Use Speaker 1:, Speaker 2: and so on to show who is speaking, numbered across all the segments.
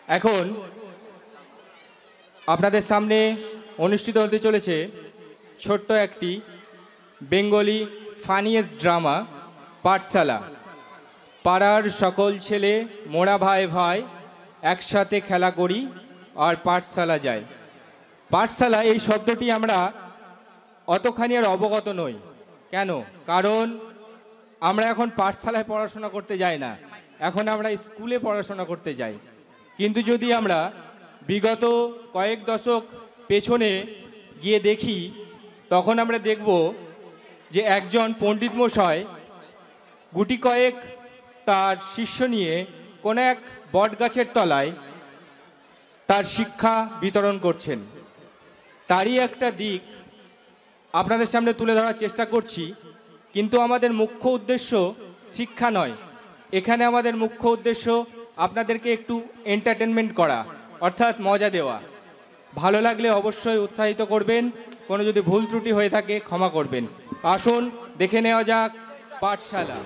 Speaker 1: এখন আপনাদের সামনে অনুষ্ঠিত হতে চলেছে ছোট্ট একটি বেঙ্গলি ফানিয়েস্ট ড্রামা পাঠশালা। পাড়ার সকল ছেলে মোরা ভাই ভাই একসাথে খেলা করি আর পাঠশালা যাই। পাঠশালা এই শব্দটি আমরা অতখানি আর অবগত নই। কেন? কারণ আমরা এখন পাঠশালায় পড়াশোনা করতে যাই না, এখন আমরা স্কুলে পড়াশোনা করতে যাই। কিন্তু যদি আমরা বিগত কয়েক দশক পেছনে গিয়ে দেখি, তখন আমরা দেখব যে একজন পণ্ডিত মশাই গুটি কয়েক তার শিষ্য নিয়ে কোনো এক বটগাছের তলায় তার শিক্ষা বিতরণ করছেন। তারই একটা দিক আপনাদের সামনে তুলে ধরার চেষ্টা করছি। কিন্তু আমাদের মুখ্য উদ্দেশ্য শিক্ষা নয়, এখানে আমাদের মুখ্য উদ্দেশ্য আপনাদেরকে একটু এন্টারটেনমেন্ট করা, অর্থাৎ মজা দেওয়া। ভালো লাগলে অবশ্যই উৎসাহিত করবেন, কোনো যদি ভুল ত্রুটি হয়ে থাকে ক্ষমা করবেন। আসুন দেখে নেওয়া যাক পাঠশালা।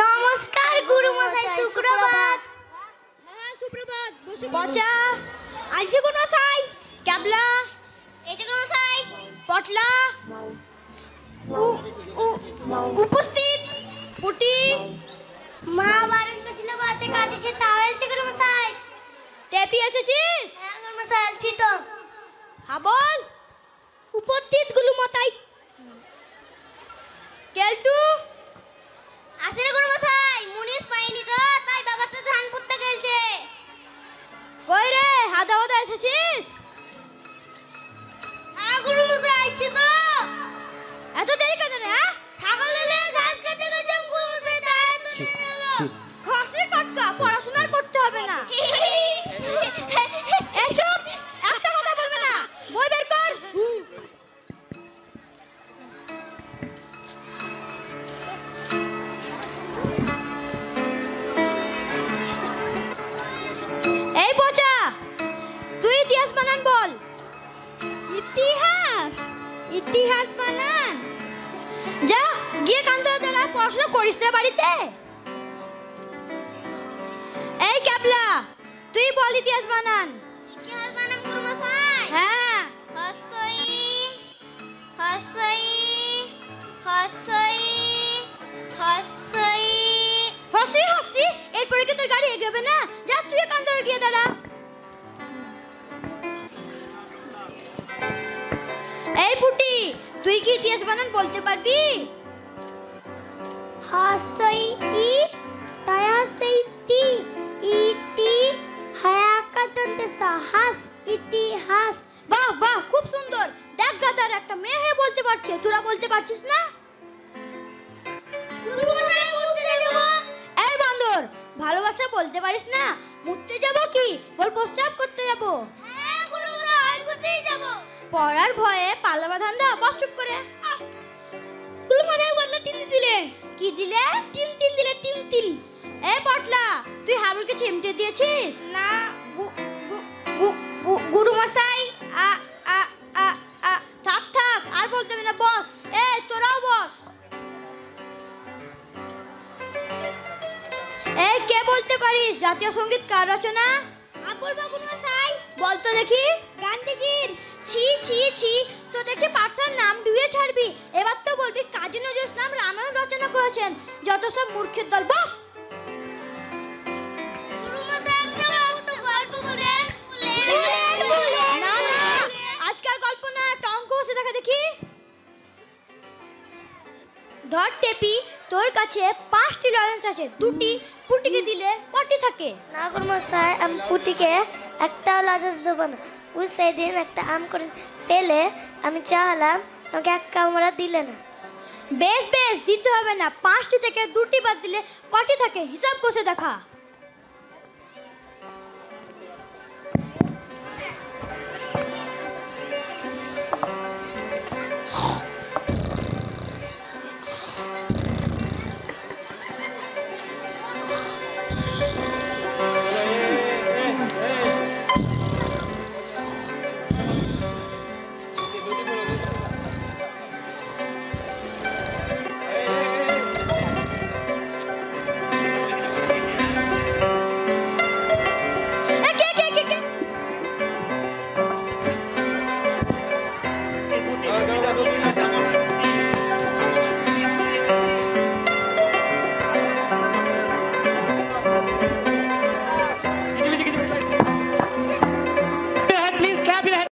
Speaker 2: নমস্কার গুরু মশাই, সুপ্রভাত।
Speaker 3: হ্যাঁ সুপ্রভাত। বচা আইছে কোন মশাই? ক্যাবলা এই যে কোন মশাই? পটলা উপস্থিত। পুটি
Speaker 2: মা বারণ করেছিল বাচ্চা কাছে সে তাওয়েলছে গুরু মশাই।
Speaker 3: টেপি এসেছিস?
Speaker 2: হ্যাঁ গুরু মশাই আলছি তো।
Speaker 3: হ্যাঁ বল। উপস্থিত গুরু মশাই। কেলটু
Speaker 2: আসলে গুরু মশাই মুনিশ পাইনি তো, তাই বাবা তো ধান পুঁততে গেলছে।
Speaker 3: কই রে হাদা হাদা এসেছিস?
Speaker 2: হ্যাঁ গুরু মশাই আইছি তো।
Speaker 3: এত দেরি কেন রে? হ্যাঁ
Speaker 2: ছাগলেলে ঘাস খেতে গেছিলাম গুরু মশাই, তাই তো দেরি হলো।
Speaker 3: ঘষে কটকা, পড়াশোনার করতে হবে না। এই চুপ, একটা কথা বলবে না। বই বের কর। এই বচা, তুই ইতিহাস বানান বল। ইতিহাস? ইতিহাস বানান? যা গিয়ে কান্ত দাঁড়া, পড়াশোনা করিস না বাড়িতে। এই ক্যাবলা, তুই বল ইতিহাস বানান।
Speaker 2: ইতিহাস বানাম গুরু মশাই।
Speaker 3: হ্যাঁ
Speaker 2: হসই হসই হসই হসই।
Speaker 3: হসি হসি, এরপরে কি তোর গাড়ি এগোবে না? যা তুই কান্ত গিয়ে দাঁড়া। এই পুটি, তুই কি ইতিহাস বানান বলতে পারবি?
Speaker 2: হসইতি তায়াসইতি ইতি হায়াকাতন্তে সাহস ইতিহাস।
Speaker 3: বাহ বাহ, খুব সুন্দর। দেখ গাদার একটা মেয়ে হয়ে বলতে পারছে, তোরা বলতে পারছিস না?
Speaker 2: গুরু মশাই মুততে যাব।
Speaker 3: এই বান্দর, ভালোবাসা বলতে পারিস না? মুততে যাব কি? বল প্রস্রাব করতে যাব।
Speaker 2: হ্যাঁ গুরু মশাই করতেই যাব।
Speaker 3: পড়ার ভয়ে পাল্লা ধান্দা, বস চুপ করে। গুরু মশাই বললো তিন দিলে। কি দিলে? তিন তিন দিলে, তিন তিন। এই পটলা, তুই হাবুলকে চিমটে দিয়েছিস?
Speaker 2: না
Speaker 3: গুরু মশাই আ আ আ আ। থাক থাক, আর বলতে হবে না, বস। এই তোরাও বস। এই কে বলতে পারিস জাতীয় সঙ্গীত কার রচনা?
Speaker 2: বলবো গুরু মশাই।
Speaker 3: বল তো দেখি।
Speaker 2: গান্ধীজির।
Speaker 3: ছি ছি ছি, তো দেখি পাঠশালার নাম ডুবিয়ে ছাড়বি। এবার তো বলবি কাজী নজরুল ইসলাম রামায়ণ রচনা করেছেন। যত সব মূর্খের দল, বস।
Speaker 2: গুরু মশাই একটা তো গল্প বলেন।
Speaker 3: না না, আজকাল গল্প না, একটা অঙ্ক হচ্ছে দেখা দেখি। ধর টেপি, তোর কাছে 5টি লরেন্স আছে, 2টি পুটিকে দিলে কটি থাকে?
Speaker 2: না গুরু মশাই, আমি পুটিকে একটাও লাজেস দেবো না। ও সেদিন একটা আম করে পেলে আমি চাইলাম, আমাকে এক কামড়া দিলে না।
Speaker 3: বেশ বেশ, দিতে হবে না। 5টি থেকে 2টি বাদ দিলে কটি থাকে হিসাব কষে দেখা।